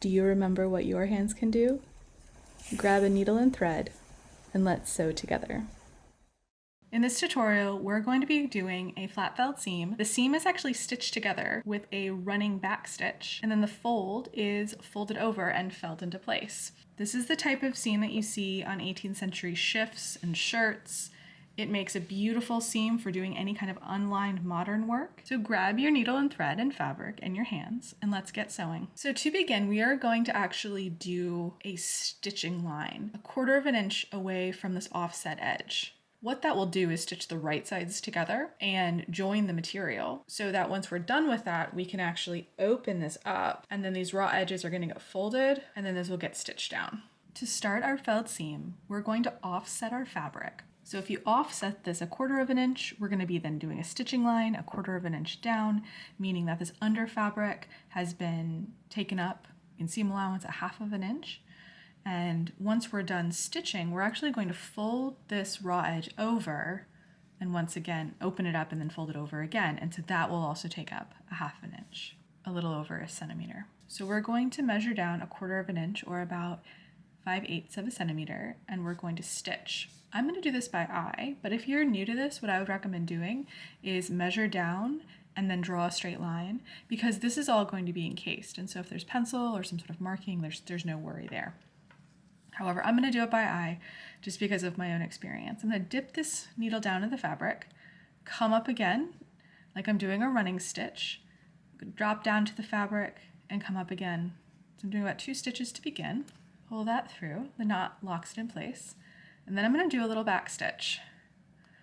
Do you remember what your hands can do? Grab a needle and thread, and let's sew together. In this tutorial, we're going to be doing a flat felled seam. The seam is actually stitched together with a running back stitch, and then the fold is folded over and felled into place. This is the type of seam that you see on 18th century shifts and shirts. It makes a beautiful seam for doing any kind of unlined modern work. So grab your needle and thread and fabric in your hands and let's get sewing. So to begin, we are going to actually do a stitching line, 1/4 of an inch away from this offset edge. What that will do is stitch the right sides together and join the material so that once we're done with that, we can actually open this up and then these raw edges are going to get folded and then this will get stitched down. To start our felled seam, we're going to offset our fabric. So if you offset this 1/4 of an inch, we're going to be then doing a stitching line 1/4 of an inch down, meaning that this under fabric has been taken up in seam allowance 1/2 of an inch. And once we're done stitching, we're actually going to fold this raw edge over and once again open it up and then fold it over again. And so that will also take up 1/2 an inch, a little over a centimeter. So we're going to measure down 1/4 of an inch or about 5/8 of a centimeter, and we're going to stitch. I'm going to do this by eye, but if you're new to this, what I would recommend doing is measure down and then draw a straight line because this is all going to be encased. And so if there's pencil or some sort of marking, there's no worry there. However, I'm going to do it by eye just because of my own experience. I'm going to dip this needle down in the fabric, come up again like I'm doing a running stitch, drop down to the fabric and come up again. So I'm doing about 2 stitches to begin. Pull that through, the knot locks it in place, and then I'm going to do a little back stitch.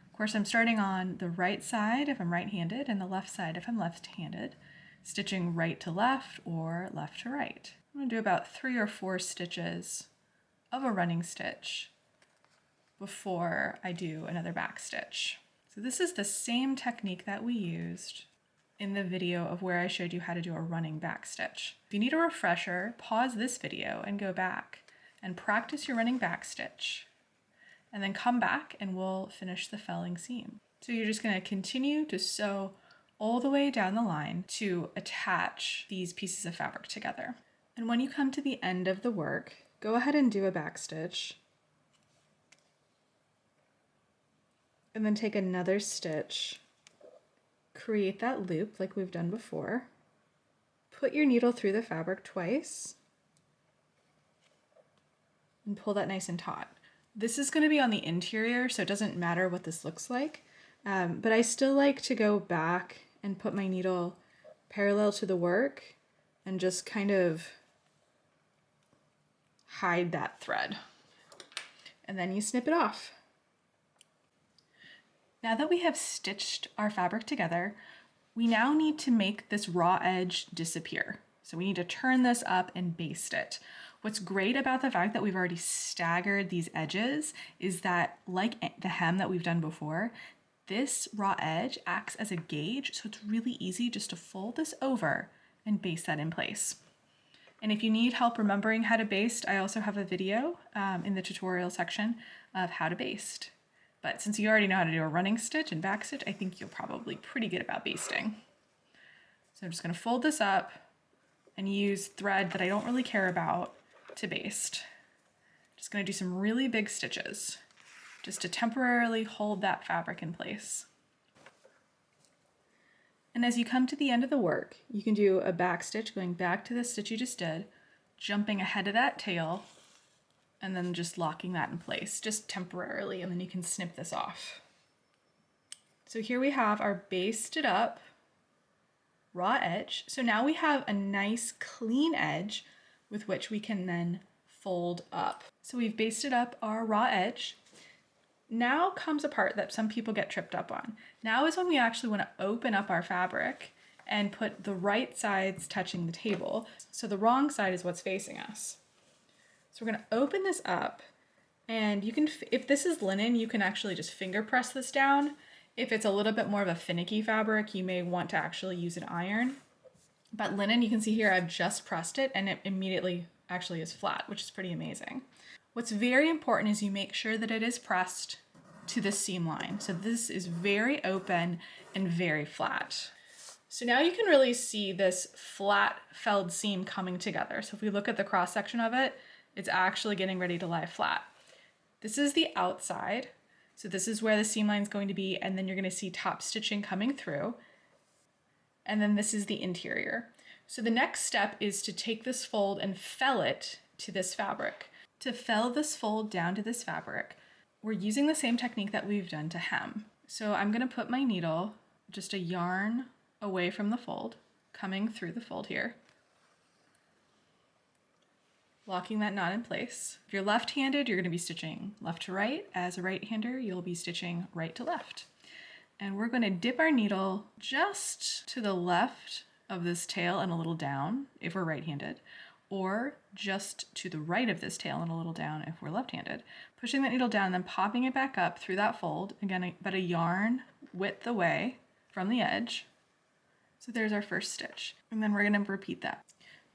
Of course, I'm starting on the right side if I'm right-handed and the left side if I'm left-handed, stitching right to left or left to right. I'm going to do about 3 or 4 stitches of a running stitch before I do another back stitch. So this is the same technique that we used in the video of where I showed you how to do a running back stitch. If you need a refresher, pause this video and go back and practice your running back stitch and then come back and we'll finish the felling seam. So you're just going to continue to sew all the way down the line to attach these pieces of fabric together. And when you come to the end of the work, go ahead and do a back stitch and then take another stitch, create that loop like we've done before, put your needle through the fabric twice and pull that nice and taut. This is going to be on the interior, so it doesn't matter what this looks like, but I still like to go back and put my needle parallel to the work and just kind of hide that thread. And then you snip it off. Now that we have stitched our fabric together, we now need to make this raw edge disappear. So we need to turn this up and baste it. What's great about the fact that we've already staggered these edges is that, like the hem that we've done before, this raw edge acts as a gauge, so it's really easy just to fold this over and baste that in place. And if you need help remembering how to baste, I also have a video in the tutorial section of how to baste. But since you already know how to do a running stitch and back stitch, I think you're probably pretty good about basting. So I'm just going to fold this up and use thread that I don't really care about to baste. Just going to do some really big stitches just to temporarily hold that fabric in place. And as you come to the end of the work, you can do a back stitch going back to the stitch you just did, jumping ahead of that tail, and then just locking that in place just temporarily, and then you can snip this off. So here we have our basted up raw edge. So now we have a nice clean edge with which we can then fold up. So we've basted up our raw edge. Now comes a part that some people get tripped up on. Now is when we actually want to open up our fabric and put the right sides touching the table. So the wrong side is what's facing us. So we're going to open this up, and you can, if this is linen, you can actually just finger press this down. If it's a little bit more of a finicky fabric, you may want to actually use an iron. But linen, you can see here, I've just pressed it and it immediately actually is flat, which is pretty amazing. What's very important is you make sure that it is pressed to the seam line. So this is very open and very flat. So now you can really see this flat felled seam coming together. So if we look at the cross section of it, it's actually getting ready to lie flat. This is the outside. So this is where the seam line is going to be, and then you're going to see top stitching coming through. And then this is the interior. So the next step is to take this fold and fell it to this fabric. To fell this fold down to this fabric, we're using the same technique that we've done to hem. So I'm going to put my needle just a yarn away from the fold, coming through the fold here, locking that knot in place. If you're left-handed, you're going to be stitching left to right. As a right-hander, you'll be stitching right to left. And we're going to dip our needle just to the left of this tail and a little down if we're right-handed, or just to the right of this tail and a little down if we're left-handed. Pushing that needle down and then popping it back up through that fold, again, about a yarn width away from the edge. So there's our first stitch. And then we're going to repeat that.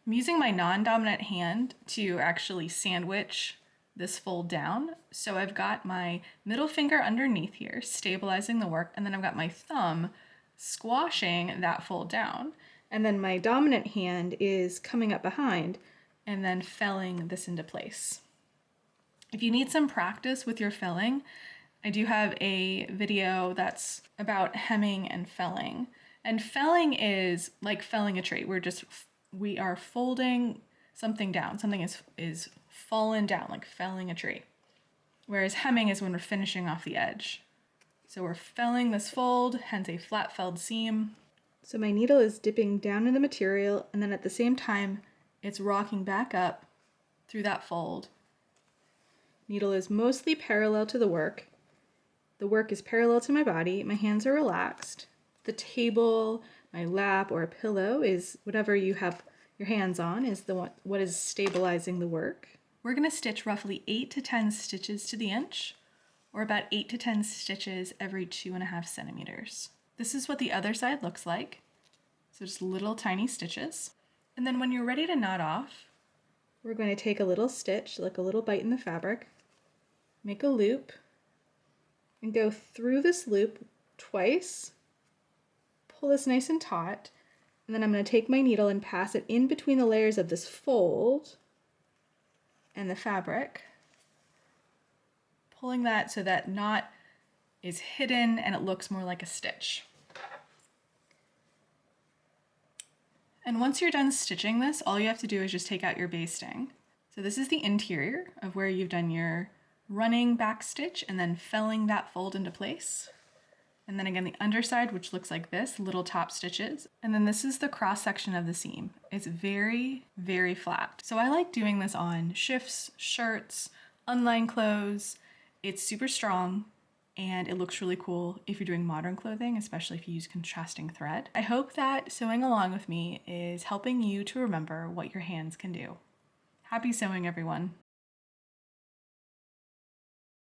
I'm using my non-dominant hand to actually sandwich this fold down. So I've got my middle finger underneath here, stabilizing the work, and then I've got my thumb squashing that fold down. And then my dominant hand is coming up behind and then felling this into place. If you need some practice with your felling, I do have a video that's about hemming and felling. And felling is like felling a tree. We are folding something down. Something is fallen down, like felling a tree. Whereas hemming is when we're finishing off the edge. So we're felling this fold, hence a flat felled seam. So my needle is dipping down in the material, and then at the same time, it's rocking back up through that fold. Needle is mostly parallel to the work. The work is parallel to my body. My hands are relaxed. The table, my lap, or a pillow is whatever you have your hands on is what is stabilizing the work. We're going to stitch roughly 8 to 10 stitches to the inch, or about 8 to 10 stitches every 2.5 centimeters. This is what the other side looks like. So just little tiny stitches. And then when you're ready to knot off, we're going to take a little stitch, like a little bite in the fabric, make a loop, and go through this loop twice, pull this nice and taut, and then I'm going to take my needle and pass it in between the layers of this fold and the fabric, pulling that so that knot is hidden and it looks more like a stitch. And once you're done stitching this, all you have to do is just take out your basting. So this is the interior of where you've done your running backstitch and then felling that fold into place. And then again, the underside, which looks like this, little top stitches. And then this is the cross section of the seam. It's very, very flat. So I like doing this on shifts, shirts, unlined clothes. It's super strong and it looks really cool if you're doing modern clothing, especially if you use contrasting thread. I hope that sewing along with me is helping you to remember what your hands can do. Happy sewing, everyone.